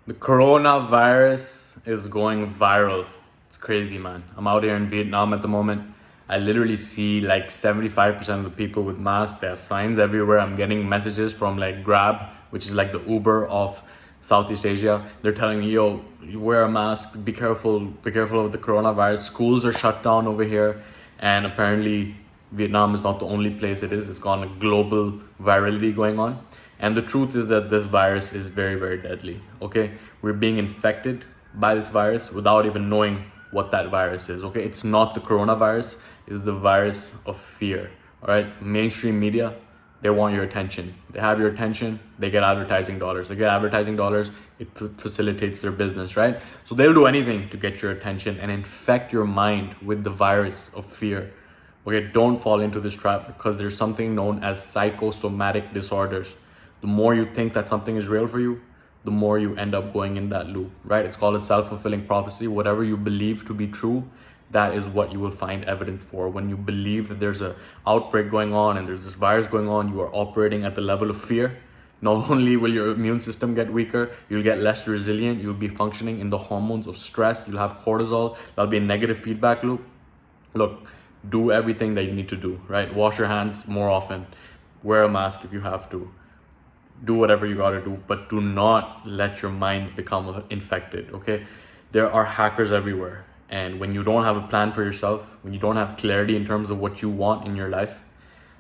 The coronavirus is going viral. It's crazy, man. I'm out here in Vietnam at the moment. I literally see like 75% of the people with masks. They have signs everywhere. I'm getting messages from like Grab, which is like the Uber of Southeast Asia. They're telling me, yo, you wear a mask, be careful of the coronavirus. Schools are shut down over here. And apparently Vietnam is not the only place it is. It's gone a global virality going on. And the truth is that this virus is very, very deadly, okay? We're being infected by this virus without even knowing what that virus is, okay? It's not the coronavirus, it's the virus of fear, all right? Mainstream media, they want your attention. They have your attention, they get advertising dollars. They get advertising dollars, it facilitates their business, right? So they'll do anything to get your attention and infect your mind with the virus of fear. Okay, don't fall into this trap because there's something known as psychosomatic disorders. The more you think that something is real for you, the more you end up going in that loop, right? It's called a self-fulfilling prophecy. Whatever you believe to be true, that is what you will find evidence for. When you believe that there's an outbreak going on and there's this virus going on, you are operating at the level of fear. Not only will your immune system get weaker, you'll get less resilient, you'll be functioning in the hormones of stress, you'll have cortisol, that'll be a negative feedback loop. Look, do everything that you need to do, right? Wash your hands more often, wear a mask if you have to. Do whatever you gotta do, but do not let your mind become infected, okay? There are hackers everywhere. And when you don't have a plan for yourself, when you don't have clarity in terms of what you want in your life,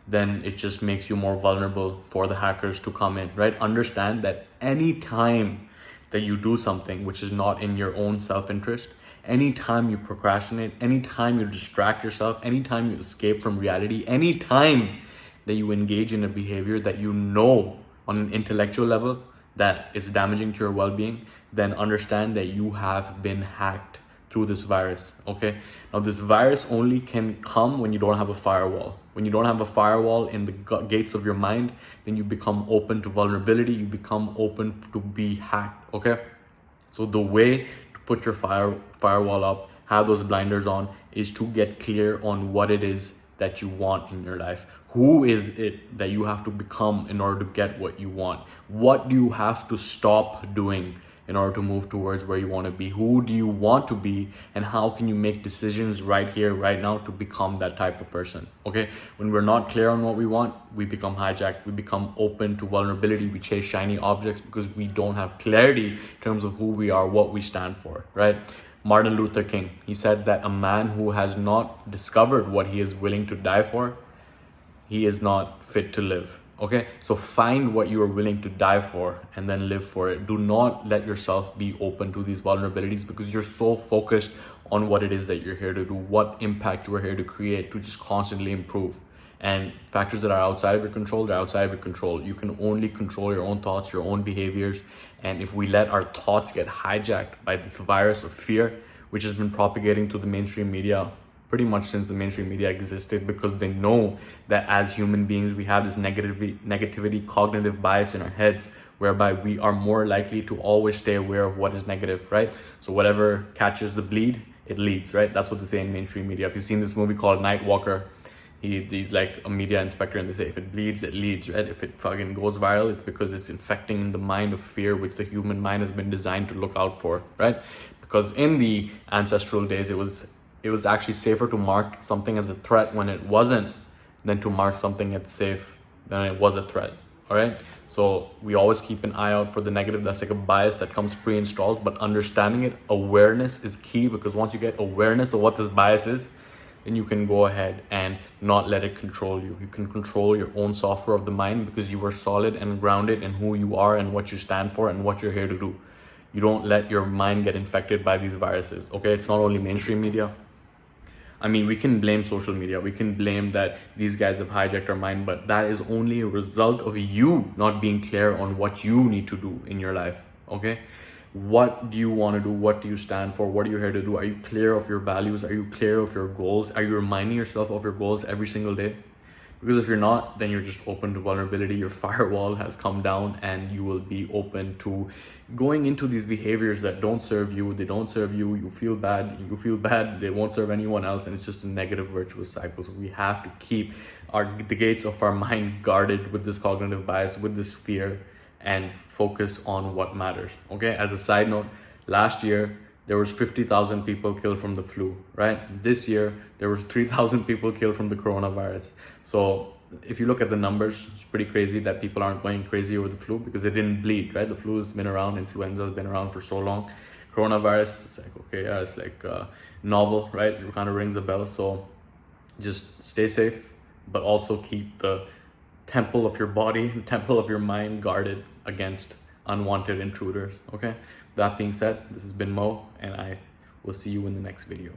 then it just makes you more vulnerable for the hackers to come in, right? Understand that any time that you do something which is not in your own self-interest, anytime you procrastinate, anytime you distract yourself, anytime you escape from reality, anytime that you engage in a behavior that you know on an intellectual level that it's damaging to your well-being, then understand that you have been hacked through this virus, okay? Now, this virus only can come when you don't have a firewall. When you don't have a firewall in the gates of your mind, then you become open to vulnerability, you become open to be hacked, okay? So the way to put your firewall up, have those blinders on, is to get clear on what it is that you want in your life. Who is it that you have to become in order to get what you want? What do you have to stop doing in order to move towards where you want to be? Who do you want to be? And how can you make decisions right here, right now to become that type of person? Okay, when we're not clear on what we want, we become hijacked. We become open to vulnerability. We chase shiny objects because we don't have clarity in terms of who we are, what we stand for, right? Martin Luther King, he said that a man who has not discovered what he is willing to die for, he is not fit to live. Okay, so find what you are willing to die for and then live for it. Do not let yourself be open to these vulnerabilities because you're so focused on what it is that you're here to do, what impact you are here to create, to just constantly improve. And factors that are outside of your control, they're outside of your control. You can only control your own thoughts, your own behaviors. And if we let our thoughts get hijacked by this virus of fear, which has been propagating to the mainstream media pretty much since the mainstream media existed, because they know that as human beings, we have this negativity, cognitive bias in our heads, whereby we are more likely to always stay aware of what is negative, right? So whatever catches the bleed, it leads, right? That's what they say in mainstream media. If you've seen this movie called Night Walker, he's like a media inspector, and they say if it bleeds, it leads, right? If it fucking goes viral, it's because it's infecting the mind of fear, which the human mind has been designed to look out for, right? Because in the ancestral days, it was actually safer to mark something as a threat when it wasn't than to mark something as safe than it was a threat. All right, so we always keep an eye out for the negative. That's like a bias that comes pre-installed, but understanding it, awareness is key, because once you get awareness of what this bias is, then you can go ahead and not let it control you. You can control your own software of the mind because you are solid and grounded in who you are and what you stand for and what you're here to do. You don't let your mind get infected by these viruses, okay? It's not only mainstream media. I mean, we can blame social media. We can blame that these guys have hijacked our mind, but that is only a result of you not being clear on what you need to do in your life, okay? What do you want to do? What do you stand for? What are you here to do? Are you clear of your values? Are you clear of your goals? Are you reminding yourself of your goals every single day? Because if you're not, then you're just open to vulnerability. Your firewall has come down and you will be open to going into these behaviors that don't serve you. They don't serve you. You feel bad. They won't serve anyone else. And it's just a negative virtuous cycle. So we have to keep the gates of our mind guarded with this cognitive bias, with this fear, and focus on what matters. Okay, as a side note, last year there was 50,000 people killed from the flu, right? This year there was 3,000 people killed from the coronavirus. So if you look at the numbers, it's pretty crazy that people aren't going crazy over the flu because it didn't bleed, right? The flu has been around, influenza has been around for so long. Coronavirus, it's like, okay, yeah, it's like novel, right? It kind of rings a bell. So just stay safe, but also keep the temple of your body, the temple of your mind guarded against unwanted intruders, okay? That being said, this has been Mo, and I will see you in the next video.